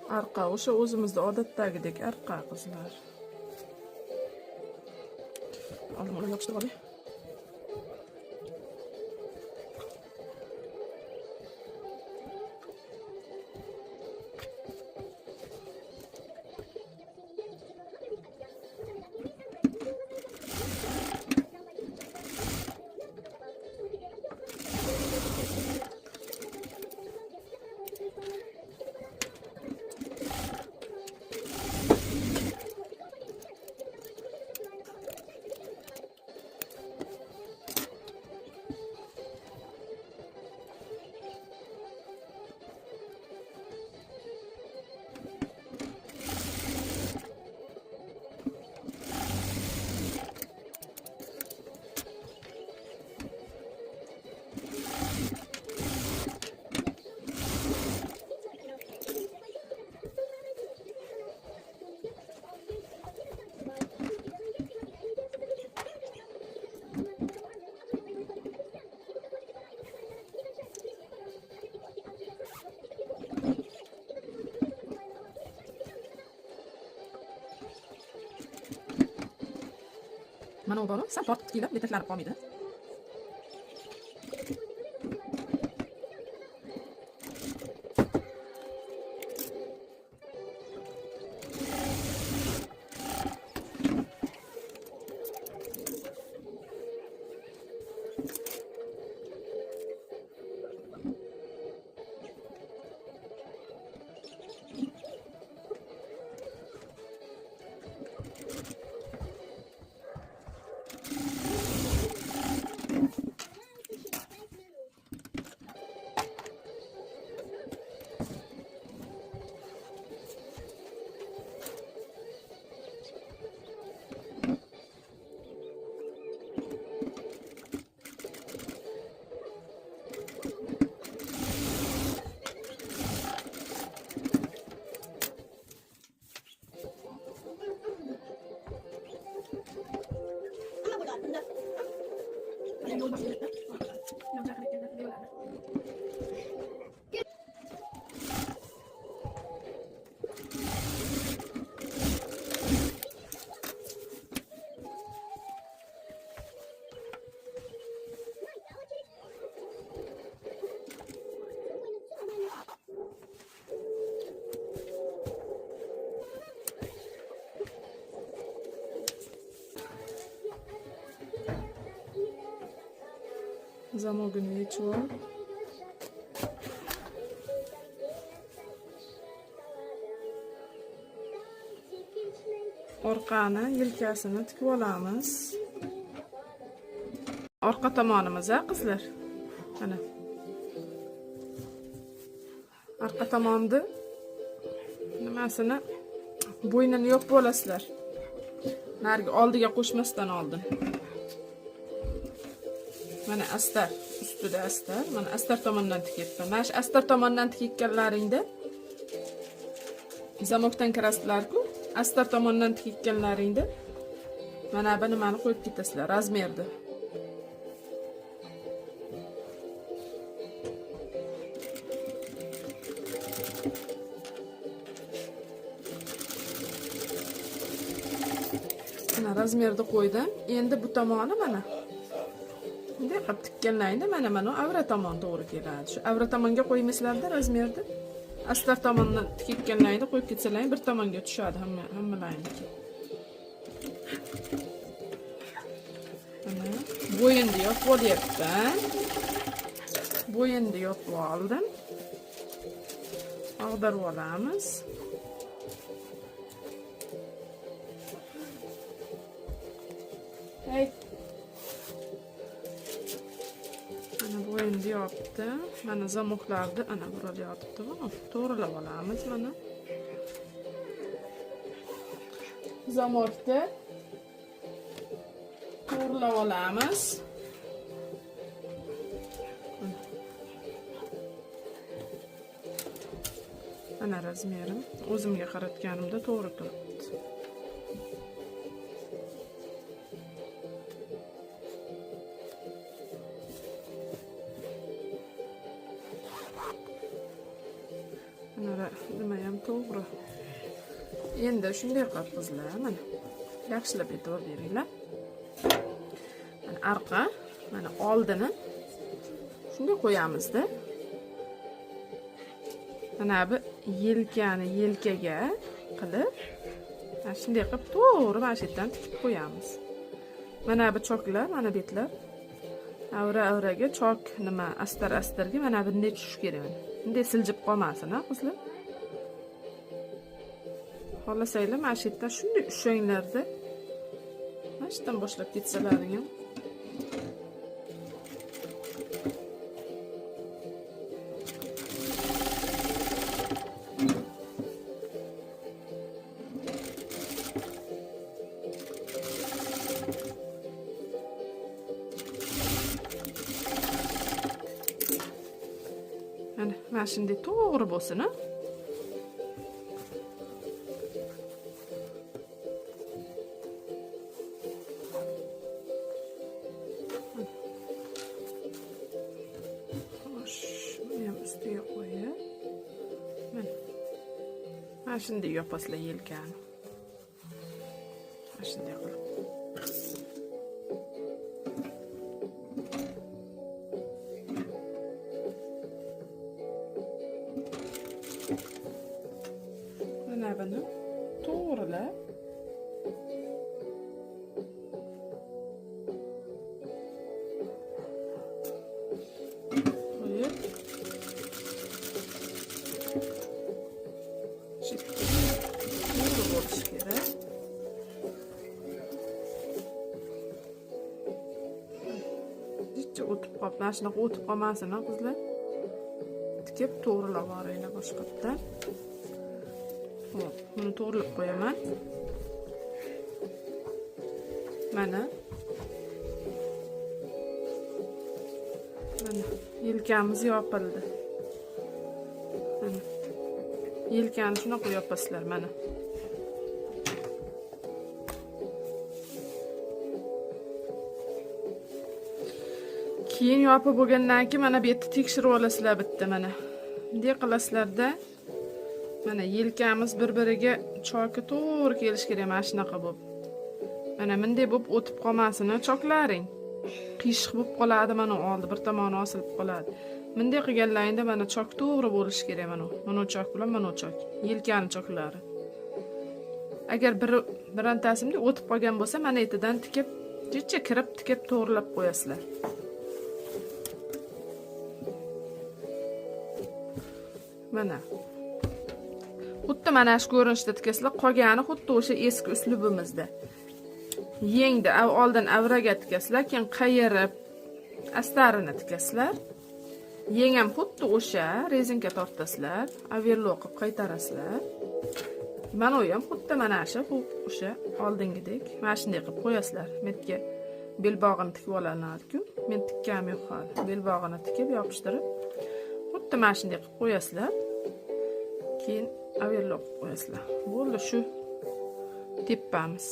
Arqa o'sha o'zimizda odatdagidek arqa qizlar. Oldin uni yopishtirib olay. Mana u bola sal tortib tiklab letaklari qolmaydi. Zamogini yechib ol. Orqani, yelkasini tikib olamiz. Orqa tomonimiz qizlar. Mana. Orqa tomonni nimasini bo'ynini yopib olasizlar. Narigi oldiga qo'shmasdan oldin. Mana astar, ustida astar, mana astar tomondan tikyapman. Mana shu astar tomondan tikkanlaringda zamokdan kirasizlar-ku, astar tomondan tikkanlaringda mana bu nimani qo'yib ketasizlar, razmerni. Mana razmerni qo'ydim. Endi bu tomoni mana bunday qilib tikkanlaringda mana avra tomon to'g'ri keladi. Shu avra tomonga qo'ymaslarda razmerni. Astar tomondan tikkanlaringda qo'yib ketsalaring bir tomonga tushadi hammalariniki. Mana bo'yinni yopib olyapman. Bo'yinni yopib oldim. Ag'darib olamiz. Hey. Mana bo'yinni yopdim. Mana zamoklarni ana burada yotibdi. To'g'rilab olamiz mana. Zamokni to'g'rilab olamiz. Mana razmerim o'zimga qaratganimda to'g'ri turibdi. Mana nima ham to'g'ri. Endi shunday qilib qizlar, mana yaxshilab e'tibor beringlar. Mana arqa, mana oldini shunday qo'yamiz-da. Mana bu yelkaga qilib, mana shunday qilib to'g'ri mana shu yerdan tikib qo'yamiz. Mana bu choklar, mana betlar. Avra-avraga chok nima astar-astarga mana bunday tushish kerak. Bunday siljib qolmasin, ha, qizlar. Xohlasanglar mana shu yerdan shunday ushanglarda. Mana shu yerdan boshlab ketsalaring ham. Mana shunday to'g'ri bo'lsin, ha? Xo'sh, buni ham ustiga qo'yib. Mana shunday yopasizlar yelkani. Mana shunday qilib. Mana buni to'g'rilab qo'yib to'g'ri bo'lishi kerak. Jicha o'tib qolib, mana shunaqa o'tib qolmasin, qizlar. Tikib to'g'rilab oringlar boshqatdan. Hop, buni to'g'rilab qo'yaman. Mana yelkamiz yopildi. Mana yelkani shunaqa yopasizlar, mana. Keyin yopib bo'lgandan keyin mana bu yerni tekshirib olasizlar bitta mana. Bunday qilasizlarda mana yelkamiz bir-biriga choki to'g'ri kelish kerak, mana shunaqa bo'lib. Mana bunday bo'lib o'tib qolmasin, choklaring. Qiyshiq bo'lib qoladi, mana oldi bir tomoni osilib qoladi. Bunday qilganlaringda mana chok to'g'ri bo'lishi kerak, mana. Mana chok bilan mana chok. Yelkani choklari. Agar birontasini o'tib qolgan bo'lsa, mana etidan tikib, jicha kirib tikib to'g'rilab qo'yasizlar. Mana. Xuddi mana shu ko'rinishda tikasizlar, qolgani xuddi o'sha eski uslubimizda. Yengda oldin avraga tikasizlar, keyin qayirib astarini tikasizlar. Yeng ham xuddi o'sha rezinka tortasizlar, overlock qilib qaytarasizlar. Mana u ham xuddi mana shu o'sha oldingidek, mana shunday qilib qo'yasizlar. Metga belbog'ini tikib olanadi-ku. Men tikkanim yo'q hali. Belbog'ini tikib yopishtirib, xuddi mana shunday qilib qo'yasizlar. Keyin overlock qo'yasizlar. Bo'ldi, shu tepamiz.